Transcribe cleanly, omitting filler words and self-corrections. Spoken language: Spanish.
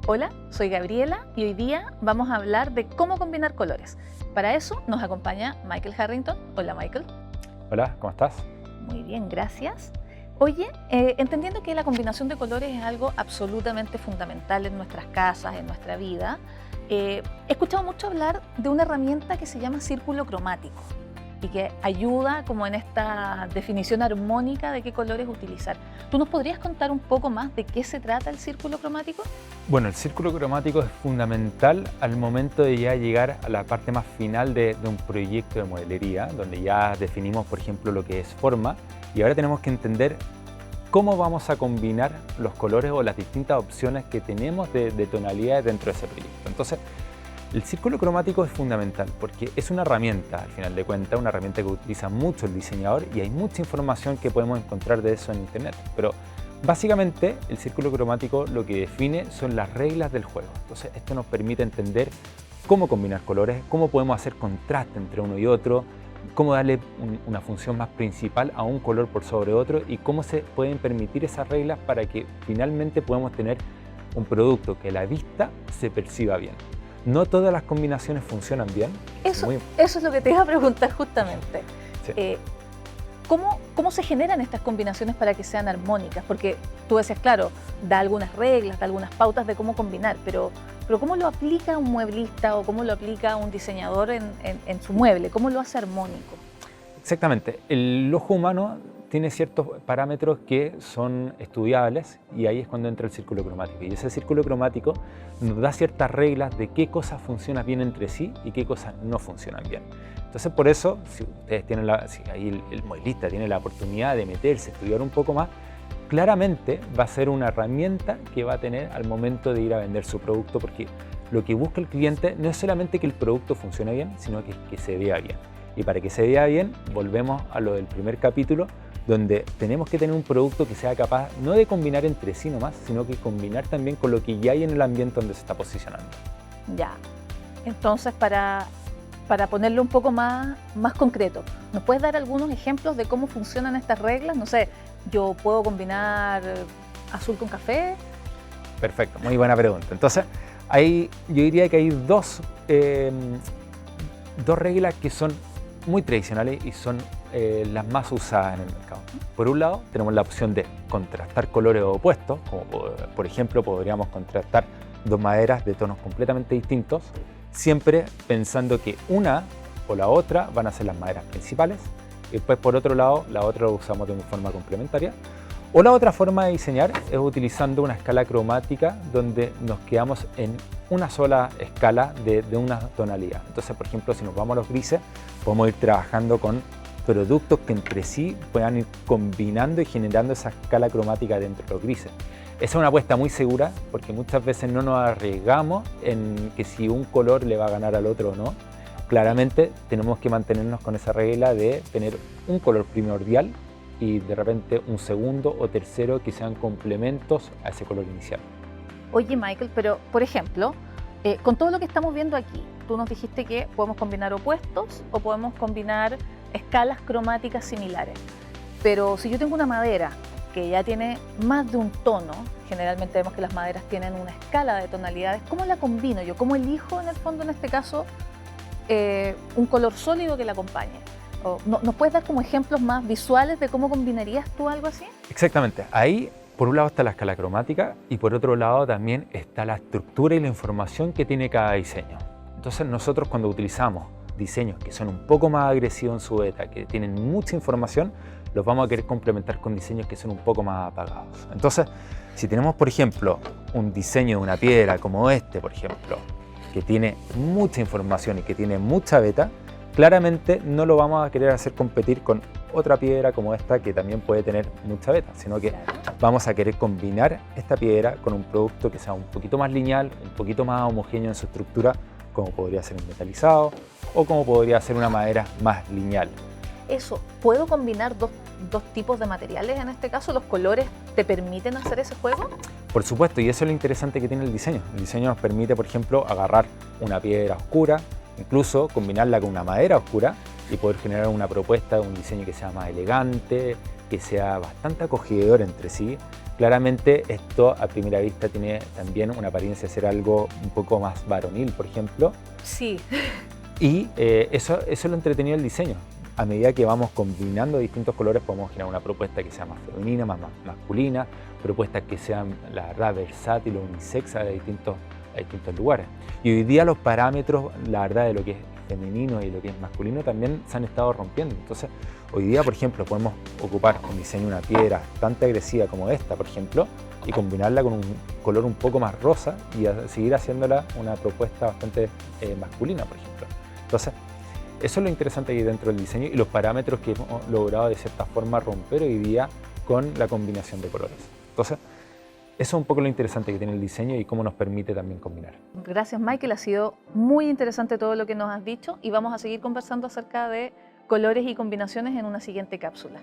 Hola, soy Gabriela y hoy día vamos a hablar de cómo combinar colores. Para eso nos acompaña Michael Harrington. Hola Michael. Hola, ¿cómo estás? Muy bien, gracias. Oye, entendiendo que la combinación de colores es algo absolutamente fundamental en nuestras casas, en nuestra vida, he escuchado mucho hablar de una herramienta que se llama círculo cromático y que ayuda como en esta definición armónica de qué colores utilizar. ¿Tú nos podrías contar un poco más de qué se trata el círculo cromático? Bueno, el círculo cromático es fundamental al momento de ya llegar a la parte más final de un proyecto de modelería, donde ya definimos, por ejemplo, lo que es forma, y ahora tenemos que entender cómo vamos a combinar los colores o las distintas opciones que tenemos de tonalidades dentro de ese proyecto. Entonces, el círculo cromático es fundamental porque es una herramienta, al final de cuentas, una herramienta que utiliza mucho el diseñador y hay mucha información que podemos encontrar de eso en internet. Pero básicamente el círculo cromático lo que define son las reglas del juego. Entonces esto nos permite entender cómo combinar colores, cómo podemos hacer contraste entre uno y otro, cómo darle una función más principal a un color por sobre otro y cómo se pueden permitir esas reglas para que finalmente podamos tener un producto que a la vista se perciba bien. No todas las combinaciones funcionan bien. Eso es lo que te iba a preguntar justamente. Sí. ¿Cómo se generan estas combinaciones para que sean armónicas? Porque tú decías, claro, da algunas reglas, da algunas pautas de cómo combinar, pero ¿cómo lo aplica un mueblista o cómo lo aplica un diseñador en su mueble? ¿Cómo lo hace armónico? Exactamente. El ojo humano tiene ciertos parámetros que son estudiables y ahí es cuando entra el círculo cromático. Y ese círculo cromático nos da ciertas reglas de qué cosas funcionan bien entre sí y qué cosas no funcionan bien. Entonces, por eso, si ustedes tienen si ahí el mueblista tiene la oportunidad de meterse, estudiar un poco más, claramente va a ser una herramienta que va a tener al momento de ir a vender su producto, porque lo que busca el cliente no es solamente que el producto funcione bien, sino que se vea bien. Y para que se vea bien, volvemos a lo del primer capítulo, donde tenemos que tener un producto que sea capaz no de combinar entre sí nomás, sino que combinar también con lo que ya hay en el ambiente donde se está posicionando. Ya, entonces para ponerlo un poco más concreto, ¿nos puedes dar algunos ejemplos de cómo funcionan estas reglas? No sé, ¿yo puedo combinar azul con café? Perfecto, muy buena pregunta. Entonces, yo diría que hay dos reglas que son muy tradicionales y son las más usadas en el mercado. Por un lado, tenemos la opción de contrastar colores opuestos, como por ejemplo podríamos contrastar dos maderas de tonos completamente distintos, siempre pensando que una o la otra van a ser las maderas principales y después por otro lado la otra lo usamos de forma complementaria. O la otra forma de diseñar es utilizando una escala cromática donde nos quedamos en una sola escala de una tonalidad. Entonces, por ejemplo, si nos vamos a los grises, podemos ir trabajando con productos que entre sí puedan ir combinando y generando esa escala cromática dentro de los grises. Esa es una apuesta muy segura porque muchas veces no nos arriesgamos en que si un color le va a ganar al otro o no. Claramente tenemos que mantenernos con esa regla de tener un color primordial y de repente un segundo o tercero que sean complementos a ese color inicial. Oye Michael, pero por ejemplo, con todo lo que estamos viendo aquí, tú nos dijiste que podemos combinar opuestos o podemos combinar escalas cromáticas similares, pero si yo tengo una madera que ya tiene más de un tono, generalmente vemos que las maderas tienen una escala de tonalidades, ¿cómo la combino yo? ¿Cómo elijo en el fondo en este caso un color sólido que la acompañe? ¿Nos puedes dar como ejemplos más visuales de cómo combinarías tú algo así? Exactamente. Ahí, por un lado está la escala cromática y por otro lado también está la estructura y la información que tiene cada diseño. Entonces nosotros cuando utilizamos diseños que son un poco más agresivos en su beta, que tienen mucha información, los vamos a querer complementar con diseños que son un poco más apagados. Entonces, si tenemos, por ejemplo, un diseño de una piedra como este, por ejemplo, que tiene mucha información y que tiene mucha beta, claramente no lo vamos a querer hacer competir con otra piedra como esta que también puede tener mucha beta, sino que vamos a querer combinar esta piedra con un producto que sea un poquito más lineal, un poquito más homogéneo en su estructura, como podría ser un metalizado o como podría ser una madera más lineal. Eso, ¿puedo combinar dos tipos de materiales en este caso? ¿Los colores te permiten hacer ese juego? Por supuesto, y eso es lo interesante que tiene el diseño. El diseño nos permite, por ejemplo, agarrar una piedra oscura, incluso combinarla con una madera oscura y poder generar una propuesta de un diseño que sea más elegante, que sea bastante acogedor entre sí, Claramente esto a primera vista tiene también una apariencia de ser algo un poco más varonil, por ejemplo, Sí, y eso es lo entretenido del diseño. A medida que vamos combinando distintos colores podemos generar una propuesta que sea más femenina, más masculina, propuestas que sean, la verdad, versátil o unisex a distintos lugares. Y hoy día los parámetros, la verdad, de lo que es femenino y lo que es masculino también se han estado rompiendo. Entonces, hoy día, por ejemplo, podemos ocupar un diseño, una piedra bastante agresiva como esta, por ejemplo, y combinarla con un color un poco más rosa y seguir haciéndola una propuesta bastante masculina, por ejemplo. Entonces, eso es lo interesante ahí dentro del diseño y los parámetros que hemos logrado de cierta forma romper hoy día con la combinación de colores. Entonces, eso es un poco lo interesante que tiene el diseño y cómo nos permite también combinar. gracias Michael, ha sido muy interesante todo lo que nos has dicho y vamos a seguir conversando acerca de colores y combinaciones en una siguiente cápsula.